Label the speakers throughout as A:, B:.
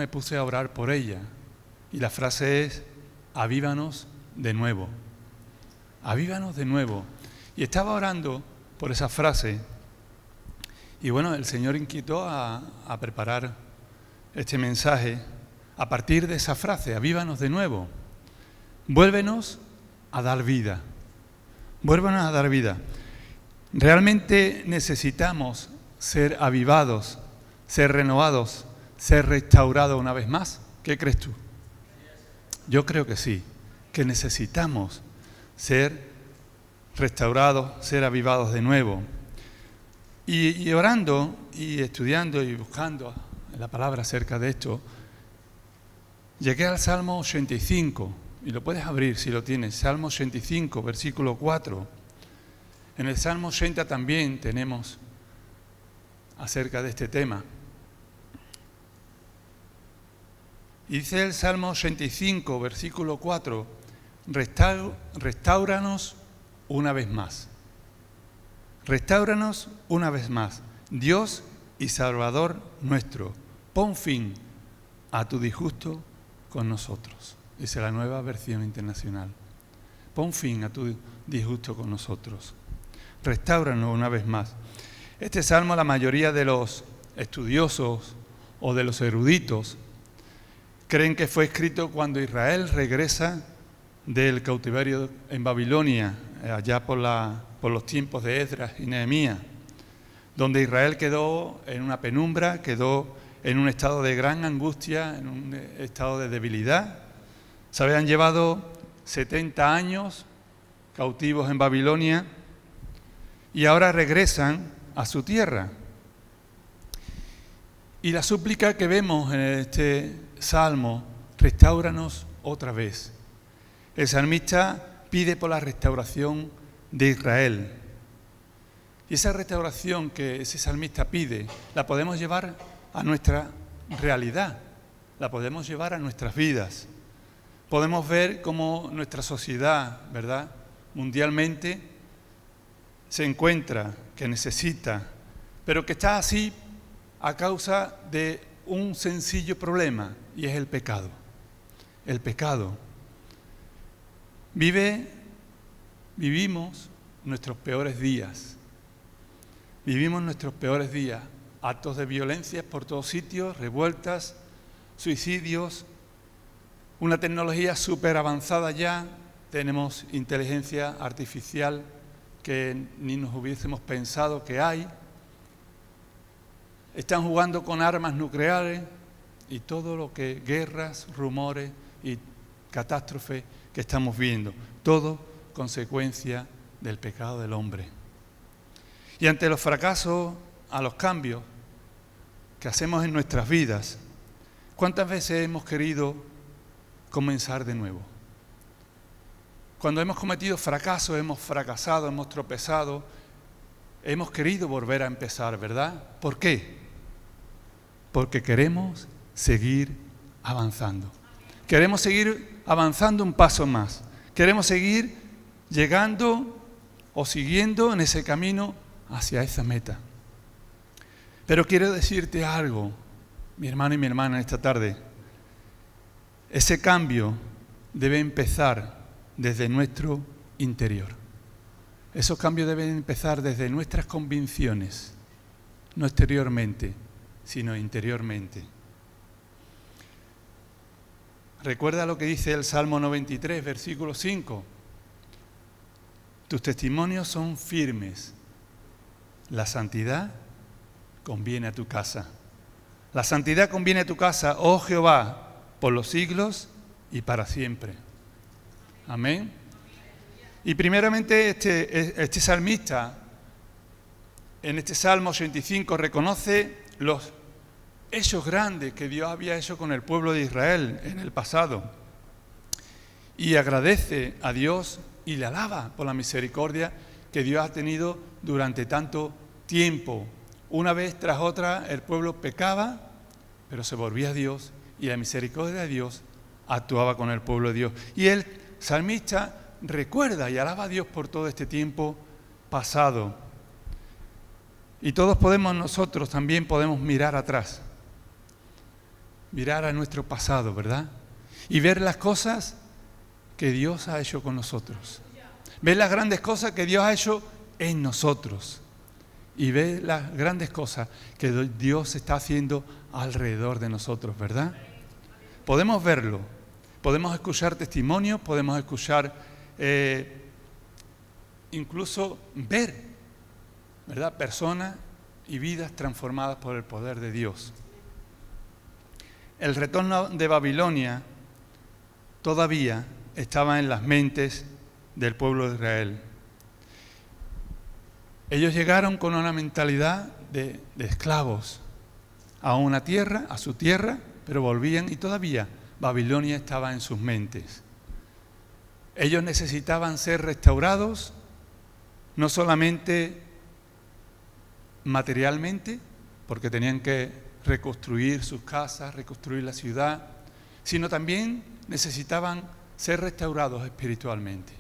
A: me puse a orar por ella. Y la frase es: avívanos de nuevo. Avívanos de nuevo. Y estaba orando por esa frase. Y bueno, el Señor inquietó a preparar este mensaje a partir de esa frase: avívanos de nuevo. Vuélvenos a dar vida. Vuélvenos a dar vida. Realmente necesitamos ser avivados, ser renovados, ser restaurados una vez más. ¿Qué crees tú? Yo creo que sí, que necesitamos ser restaurados, ser avivados de nuevo. Y orando y estudiando y buscando la palabra acerca de esto, llegué al Salmo 85, y lo puedes abrir si lo tienes, Salmo 85, versículo 4. En el Salmo 80 también tenemos acerca de este tema. Y dice el Salmo 85, versículo 4, restáuranos una vez más. Restáuranos una vez más, Dios y Salvador nuestro. Pon fin a tu disgusto con nosotros. Dice la Nueva Versión Internacional. Pon fin a tu disgusto con nosotros. Restáuranos una vez más. Este salmo, la mayoría de los estudiosos o de los eruditos creen que fue escrito cuando Israel regresa del cautiverio en Babilonia, allá por los tiempos de Esdras y Nehemías, donde Israel quedó en una penumbra, quedó en un estado de gran angustia, en un estado de debilidad. Se habían llevado 70 años cautivos en Babilonia y ahora regresan a su tierra. Y la súplica que vemos en este salmo: restáuranos otra vez. El salmista pide por la restauración de Israel. Y esa restauración que ese salmista pide, la podemos llevar a nuestra realidad, la podemos llevar a nuestras vidas. Podemos ver cómo nuestra sociedad, ¿verdad?, mundialmente se encuentra, que necesita, pero que está así a causa de un sencillo problema, y es el pecado. El pecado. Vivimos nuestros peores días. Vivimos nuestros peores días. Actos de violencia por todos sitios, revueltas, suicidios, una tecnología súper avanzada ya. Tenemos inteligencia artificial que ni nos hubiésemos pensado que hay. Están jugando con armas nucleares y todo lo que, guerras, rumores y catástrofes que estamos viendo. Todo consecuencia del pecado del hombre. Y ante los fracasos, a los cambios que hacemos en nuestras vidas, ¿cuántas veces hemos querido comenzar de nuevo? Cuando hemos cometido fracasos, hemos fracasado, hemos tropezado, hemos querido volver a empezar, ¿verdad? ¿Por qué? Porque queremos seguir avanzando. Queremos seguir avanzando un paso más. Queremos seguir llegando o siguiendo en ese camino hacia esa meta. Pero quiero decirte algo, mi hermano y mi hermana, esta tarde. Ese cambio debe empezar desde nuestro interior. Esos cambios deben empezar desde nuestras convicciones, no exteriormente, sino interiormente. Recuerda lo que dice el Salmo 93, versículo 5. Tus testimonios son firmes. La santidad conviene a tu casa. La santidad conviene a tu casa, oh Jehová, por los siglos y para siempre. Amén. Y primeramente este salmista, en este Salmo 85, reconoce los hechos grandes que Dios había hecho con el pueblo de Israel en el pasado. Y agradece a Dios y le alaba por la misericordia que Dios ha tenido durante tanto tiempo. Una vez tras otra el pueblo pecaba, pero se volvía a Dios y la misericordia de Dios actuaba con el pueblo de Dios. Y el salmista recuerda y alaba a Dios por todo este tiempo pasado. Y nosotros también podemos mirar atrás mirar a nuestro pasado, ¿verdad? Y ver las cosas que Dios ha hecho con nosotros. Ver las grandes cosas que Dios ha hecho en nosotros. Y ver las grandes cosas que Dios está haciendo alrededor de nosotros, ¿verdad? Podemos verlo. Podemos escuchar testimonios, podemos escuchar, incluso ver, ¿verdad? Personas y vidas transformadas por el poder de Dios. El retorno de Babilonia todavía estaba en las mentes del pueblo de Israel. Ellos llegaron con una mentalidad de esclavos a una tierra, a su tierra, pero volvían y todavía Babilonia estaba en sus mentes. Ellos necesitaban ser restaurados, no solamente materialmente, porque tenían que reconstruir sus casas, reconstruir la ciudad, sino también necesitaban ser restaurados espiritualmente,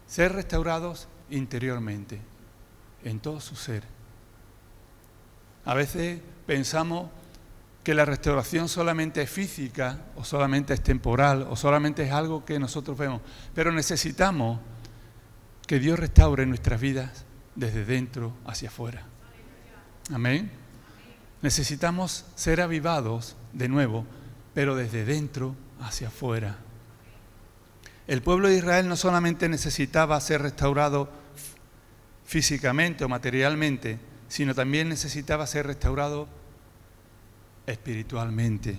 A: ser restaurados interiormente, en todo su ser. A veces pensamos que la restauración solamente es física, o solamente es temporal, o solamente es algo que nosotros vemos, pero necesitamos que Dios restaure nuestras vidas desde dentro hacia afuera. Amén. Necesitamos ser avivados de nuevo, pero desde dentro hacia afuera. El pueblo de Israel no solamente necesitaba ser restaurado físicamente o materialmente, sino también necesitaba ser restaurado espiritualmente.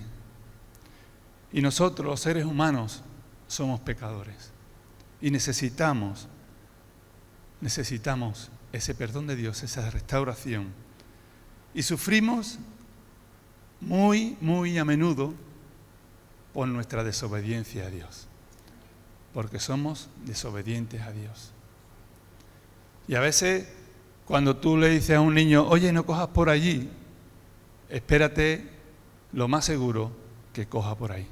A: Y nosotros, los seres humanos, somos pecadores. Y necesitamos ese perdón de Dios, esa restauración. Y sufrimos muy, muy a menudo por nuestra desobediencia a Dios. Porque somos desobedientes a Dios. Y a veces, cuando tú le dices a un niño, oye, no cojas por allí, espérate lo más seguro que coja por ahí.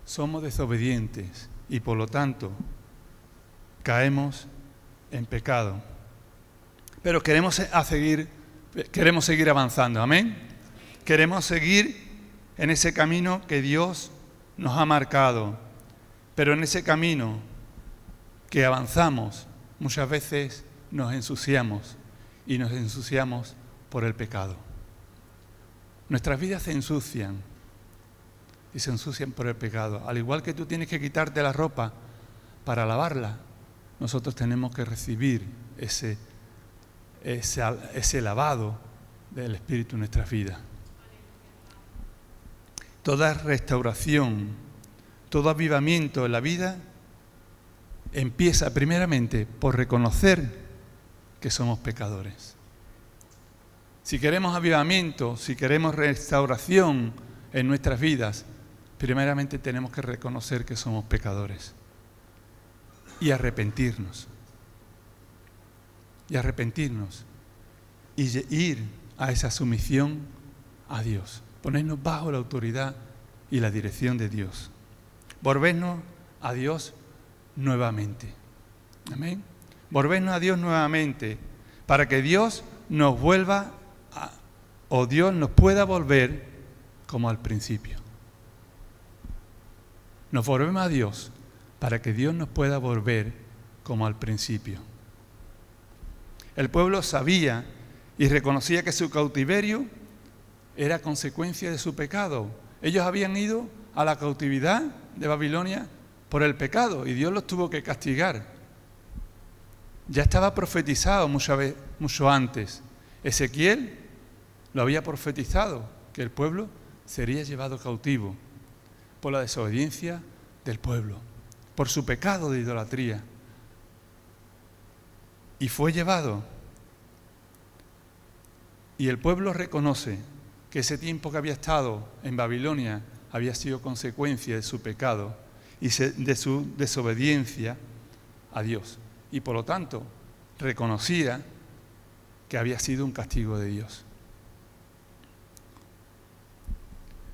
A: Somos desobedientes y por lo tanto caemos en pecado. Pero queremos seguir avanzando, amén. Queremos seguir en ese camino que Dios nos ha marcado. Pero en ese camino que avanzamos, muchas veces nos ensuciamos y nos ensuciamos por el pecado. Nuestras vidas se ensucian y se ensucian por el pecado. Al igual que tú tienes que quitarte la ropa para lavarla, nosotros tenemos que recibir ese lavado del Espíritu en nuestras vidas. Toda restauración, todo avivamiento en la vida empieza primeramente por reconocer que somos pecadores. Si queremos avivamiento, si queremos restauración en nuestras vidas, primeramente tenemos que reconocer que somos pecadores y arrepentirnos. Y ir a esa sumisión a Dios, ponernos bajo la autoridad y la dirección de Dios, volvernos a Dios nuevamente. Amén. Volvernos a Dios nuevamente para que Dios nos vuelva o Dios nos pueda volver como al principio. Nos volvemos a Dios para que Dios nos pueda volver como al principio. El pueblo sabía y reconocía que su cautiverio era consecuencia de su pecado. Ellos habían ido a la cautividad de Babilonia por el pecado y Dios los tuvo que castigar. Ya estaba profetizado mucho antes. Ezequiel lo había profetizado, que el pueblo sería llevado cautivo por la desobediencia del pueblo, por su pecado de idolatría. Y fue llevado. Y el pueblo reconoce que ese tiempo que había estado en Babilonia había sido consecuencia de su pecado y de su desobediencia a Dios. Y por lo tanto, reconocía que había sido un castigo de Dios.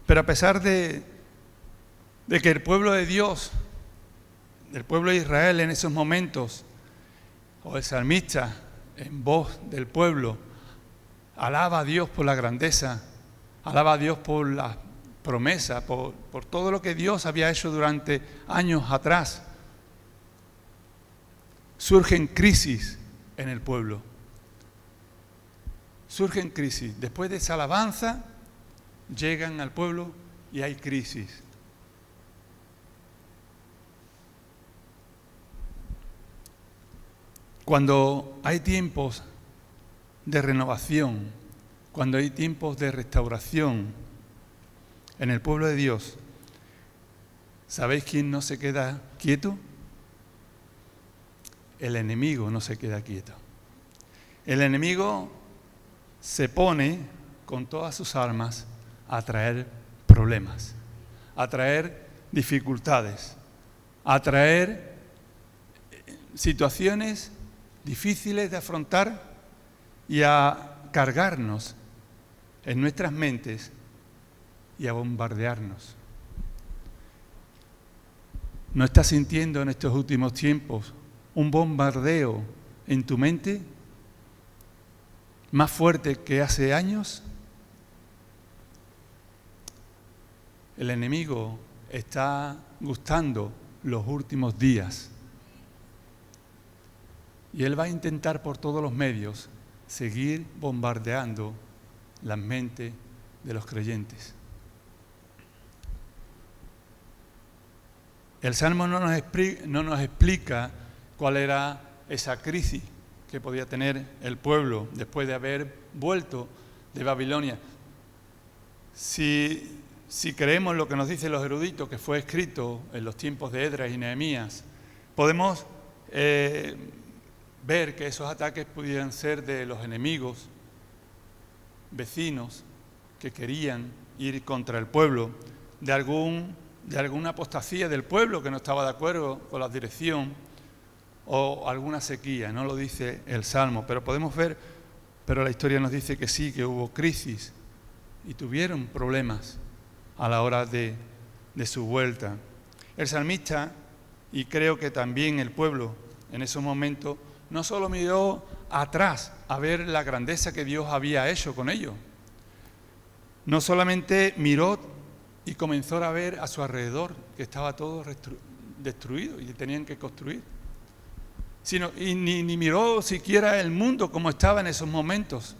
A: Pero a pesar de que el pueblo de Dios, el pueblo de Israel en esos momentos, o el salmista en voz del pueblo, alaba a Dios por la grandeza, alaba a Dios por la promesa, por todo lo que Dios había hecho durante años atrás. Surgen crisis en el pueblo. Surgen crisis. Después de esa alabanza, llegan al pueblo y hay crisis. Cuando hay tiempos de renovación, cuando hay tiempos de restauración en el pueblo de Dios, ¿sabéis quién no se queda quieto? El enemigo no se queda quieto. El enemigo se pone con todas sus armas a traer problemas, a traer dificultades, a traer situaciones difíciles de afrontar y a cargarnos en nuestras mentes y a bombardearnos. ¿No estás sintiendo en estos últimos tiempos un bombardeo en tu mente más fuerte que hace años? El enemigo está gustando los últimos días y él va a intentar por todos los medios seguir bombardeando las mentes de los creyentes. El Salmo no nos explica cuál era esa crisis que podía tener el pueblo después de haber vuelto de Babilonia. Si creemos lo que nos dicen los eruditos, que fue escrito en los tiempos de Esdras y Nehemías, podemos ver que esos ataques pudieran ser de los enemigos, vecinos, que querían ir contra el pueblo, de alguna apostasía del pueblo que no estaba de acuerdo con la dirección, o alguna sequía. No lo dice el Salmo, pero podemos ver, pero la historia nos dice que sí, que hubo crisis y tuvieron problemas a la hora de su vuelta. El salmista, y creo que también el pueblo en esos momentos, no solo miró atrás a ver la grandeza que Dios había hecho con ellos, no solamente miró y comenzó a ver a su alrededor que estaba todo destruido y tenían que construir, ni miró siquiera el mundo como estaba en esos momentos.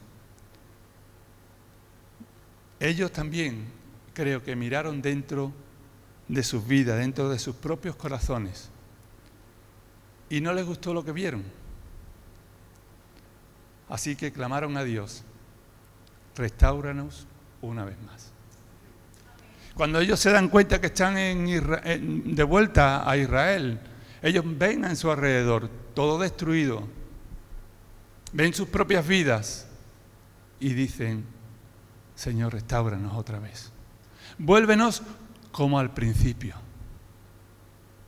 A: Ellos también creo que miraron dentro de sus vidas, dentro de sus propios corazones, y no les gustó lo que vieron. Así que clamaron a Dios: restáuranos una vez más. Cuando ellos se dan cuenta que están de vuelta a Israel, ellos ven en su alrededor todo destruido, ven sus propias vidas y dicen: Señor, restáuranos otra vez. Vuélvenos como al principio.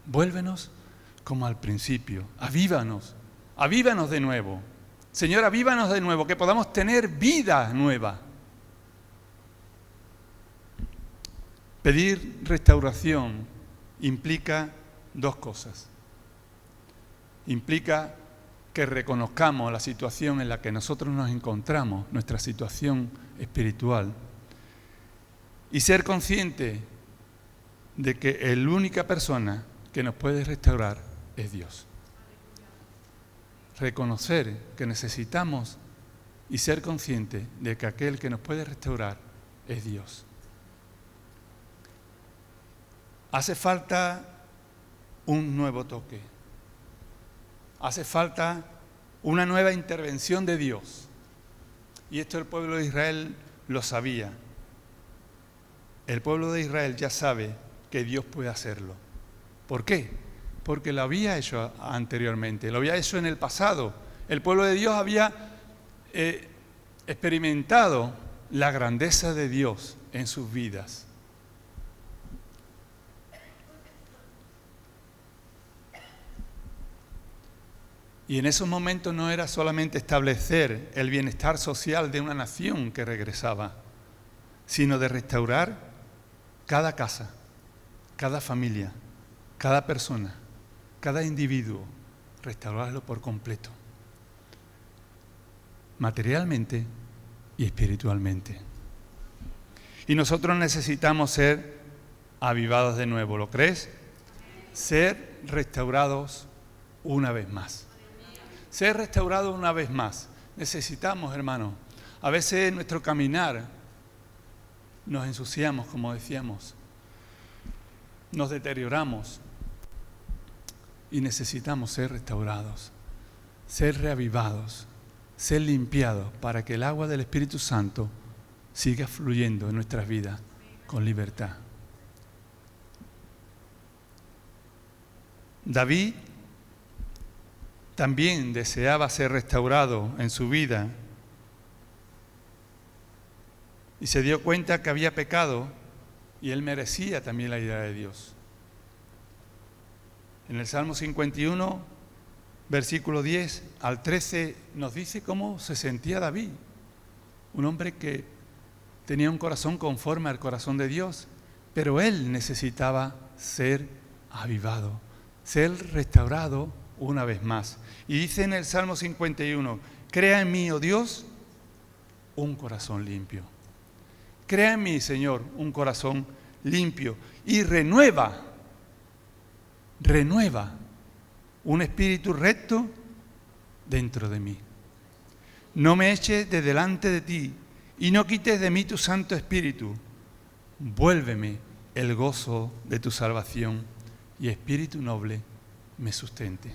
A: Vuélvenos como al principio. Avívanos de nuevo. Señor, avívanos de nuevo, que podamos tener vida nueva. Pedir restauración implica dos cosas. Implica que reconozcamos la situación en la que nosotros nos encontramos, nuestra situación espiritual, y ser consciente de que la única persona que nos puede restaurar es Dios. Reconocer que necesitamos y ser consciente de que aquel que nos puede restaurar es Dios. Hace falta un nuevo toque. Hace falta una nueva intervención de Dios. Y esto el pueblo de Israel lo sabía. El pueblo de Israel ya sabe que Dios puede hacerlo. ¿Por qué? Porque lo había hecho anteriormente, lo había hecho en el pasado. El pueblo de Dios había experimentado la grandeza de Dios en sus vidas. Y en esos momentos no era solamente establecer el bienestar social de una nación que regresaba, sino de restaurar cada casa, cada familia, cada persona, cada individuo, restaurarlo por completo. Materialmente, y espiritualmente. Y nosotros necesitamos ser avivados de nuevo, ¿lo crees? Ser restaurados una vez más. Ser restaurados una vez más. Necesitamos, hermanos. A veces en nuestro caminar nos ensuciamos, como decíamos. Nos deterioramos. Y necesitamos ser restaurados, ser reavivados, ser limpiados para que el agua del Espíritu Santo siga fluyendo en nuestras vidas con libertad. David también deseaba ser restaurado en su vida y se dio cuenta que había pecado y él merecía también la ira de Dios. En el Salmo 51, versículo 10 al 13, nos dice cómo se sentía David, un hombre que tenía un corazón conforme al corazón de Dios, pero él necesitaba ser avivado, ser restaurado una vez más. Y dice en el Salmo 51, crea en mí, oh Dios, un corazón limpio. Crea en mí, Señor, un corazón limpio y renueva un espíritu recto dentro de mí. No me eches de delante de ti y no quites de mí tu Santo Espíritu. Vuélveme el gozo de tu salvación y espíritu noble me sustente.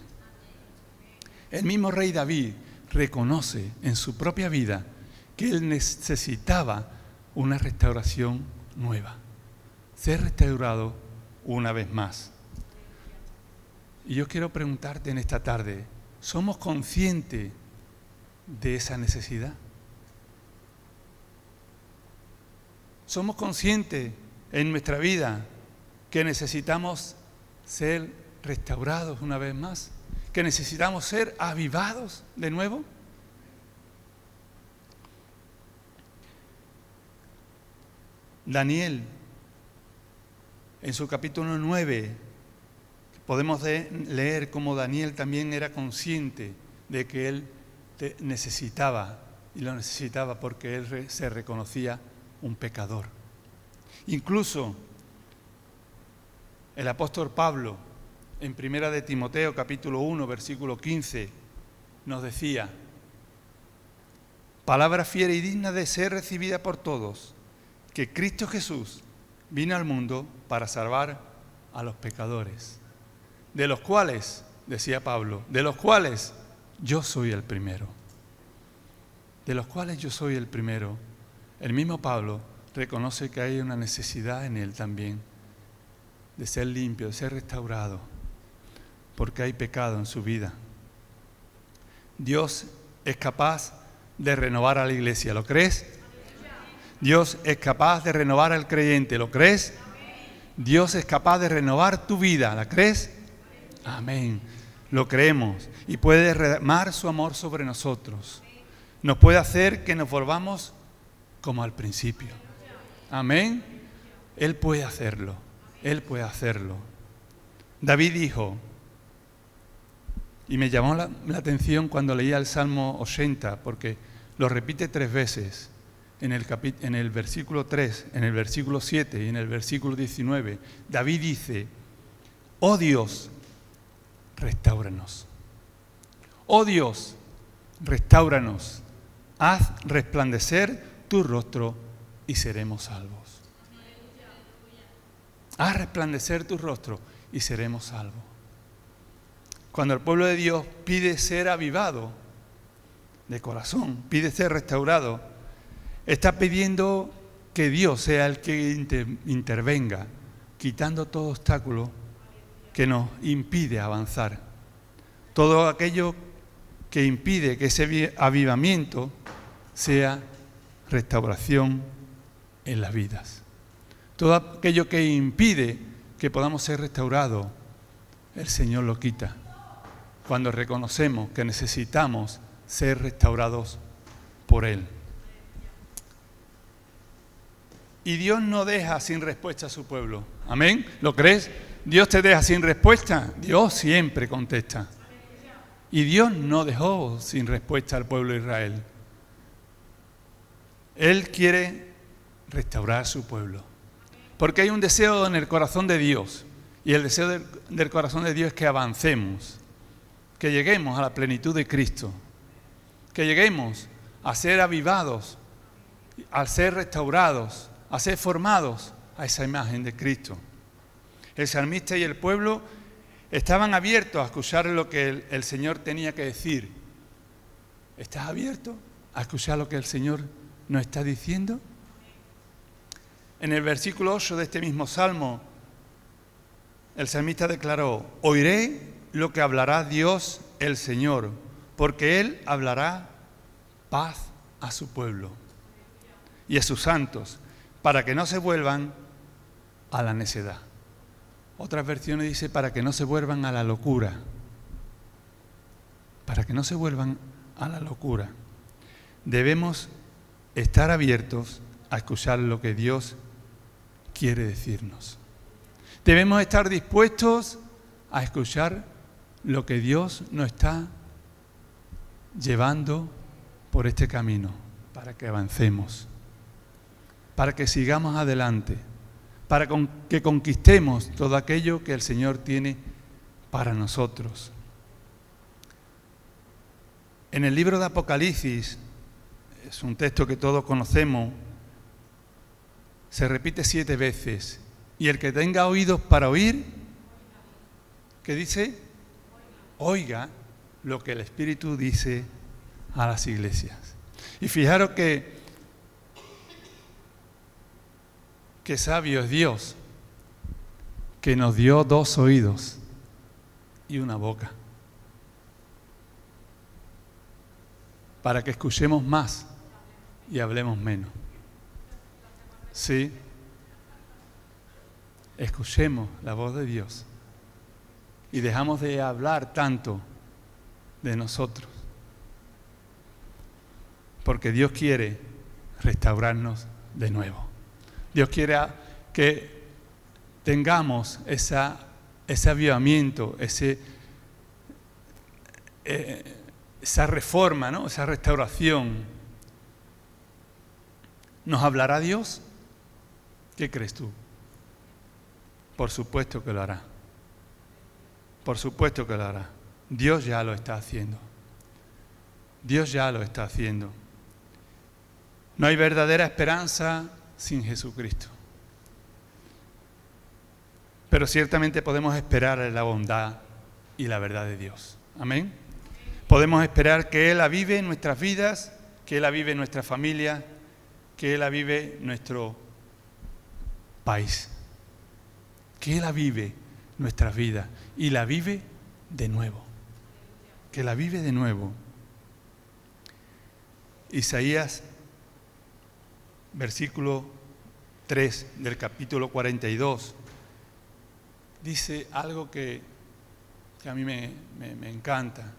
A: El mismo rey David reconoce en su propia vida que él necesitaba una restauración nueva, ser restaurado una vez más. Y yo quiero preguntarte en esta tarde, ¿somos conscientes de esa necesidad? ¿Somos conscientes en nuestra vida que necesitamos ser restaurados una vez más? ¿Que necesitamos ser avivados de nuevo? Daniel, en su capítulo 9, podemos leer cómo Daniel también era consciente de que él necesitaba, y lo necesitaba porque él se reconocía un pecador. Incluso el apóstol Pablo, en 1 de Timoteo, capítulo 1, versículo 15, nos decía, palabra fiera y digna de ser recibida por todos, que Cristo Jesús vino al mundo para salvar a los pecadores, de los cuales, decía Pablo, de los cuales yo soy el primero. De los cuales yo soy el primero. El mismo Pablo reconoce que hay una necesidad en él también de ser limpio, de ser restaurado, porque hay pecado en su vida. Dios es capaz de renovar a la iglesia, ¿lo crees? Dios es capaz de renovar al creyente, ¿lo crees? Dios es capaz de renovar tu vida, ¿la crees? Amén. Lo creemos y puede derramar su amor sobre nosotros. Nos puede hacer que nos volvamos como al principio. Amén. Él puede hacerlo. Él puede hacerlo. David dijo, y me llamó la atención cuando leía el Salmo 80, porque lo repite 3 veces, en el versículo 3, en el versículo 7 y en el versículo 19. David dice, oh Dios, restáuranos. Oh Dios, restáuranos. Haz resplandecer tu rostro y seremos salvos. Haz resplandecer tu rostro y seremos salvos. Cuando el pueblo de Dios pide ser avivado de corazón, pide ser restaurado, está pidiendo que Dios sea el que intervenga, quitando todo obstáculo que nos impide avanzar. Todo aquello que impide que ese avivamiento sea restauración en las vidas. Todo aquello que impide que podamos ser restaurados, el Señor lo quita. Cuando reconocemos que necesitamos ser restaurados por Él. Y Dios no deja sin respuesta a su pueblo. ¿Amén? ¿Lo crees? ¿Dios te deja sin respuesta? Dios siempre contesta. Y Dios no dejó sin respuesta al pueblo de Israel. Él quiere restaurar su pueblo. Porque hay un deseo en el corazón de Dios. Y el deseo del corazón de Dios es que avancemos, que lleguemos a la plenitud de Cristo, que lleguemos a ser avivados, a ser restaurados, a ser formados a esa imagen de Cristo. El salmista y el pueblo estaban abiertos a escuchar lo que el Señor tenía que decir. ¿Estás abierto a escuchar lo que el Señor nos está diciendo? En el versículo 8 de este mismo salmo, el salmista declaró: oiré lo que hablará Dios el Señor, porque Él hablará paz a su pueblo y a sus santos, para que no se vuelvan a la necedad. Otras versiones dice para que no se vuelvan a la locura. Para que no se vuelvan a la locura. Debemos estar abiertos a escuchar lo que Dios quiere decirnos. Debemos estar dispuestos a escuchar lo que Dios nos está llevando por este camino, para que avancemos, para que sigamos adelante, para que conquistemos todo aquello que el Señor tiene para nosotros. En el libro de Apocalipsis, es un texto que todos conocemos, se repite 7 veces. Y el que tenga oídos para oír, ¿qué dice? Oiga lo que el Espíritu dice a las iglesias. Y fijaros que sabio es Dios, que nos dio 2 oídos y una boca, para que escuchemos más y hablemos menos. Sí, escuchemos la voz de Dios y dejamos de hablar tanto de nosotros, porque Dios quiere restaurarnos de nuevo. Dios quiere que tengamos ese avivamiento, esa reforma, ¿no? Esa restauración. ¿Nos hablará Dios? ¿Qué crees tú? Por supuesto que lo hará. Por supuesto que lo hará. Dios ya lo está haciendo. Dios ya lo está haciendo. No hay verdadera esperanza sin Jesucristo. Pero ciertamente podemos esperar en la bondad y la verdad de Dios. Amén. Podemos esperar que Él avive en nuestras vidas, que Él avive en nuestra familia, que Él avive nuestro país, que Él avive nuestras vidas y la vive de nuevo, que la vive de nuevo. Isaías, versículo 3 del capítulo 42, dice algo que a mí me encanta.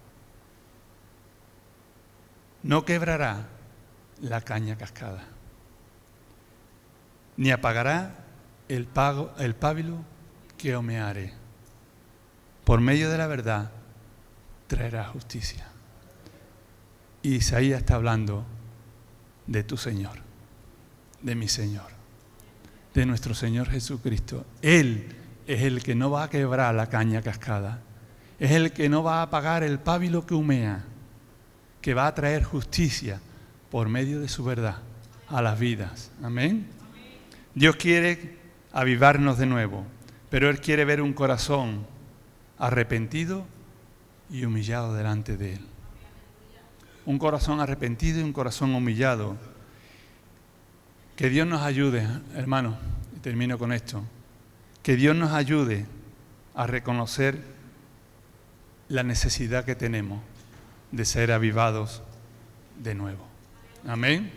A: No quebrará la caña cascada, ni apagará el pábilo que humeare. Por medio de la verdad traerá justicia. Y Isaías está hablando de tu Señor, de mi Señor, de nuestro Señor Jesucristo. Él es el que no va a quebrar la caña cascada, es el que no va a apagar el pábilo que humea, que va a traer justicia por medio de su verdad a las vidas. Amén. Dios quiere avivarnos de nuevo, pero Él quiere ver un corazón arrepentido y humillado delante de Él. Un corazón arrepentido y un corazón humillado. Que Dios nos ayude, hermanos, y termino con esto, que Dios nos ayude a reconocer la necesidad que tenemos de ser avivados de nuevo. Amén.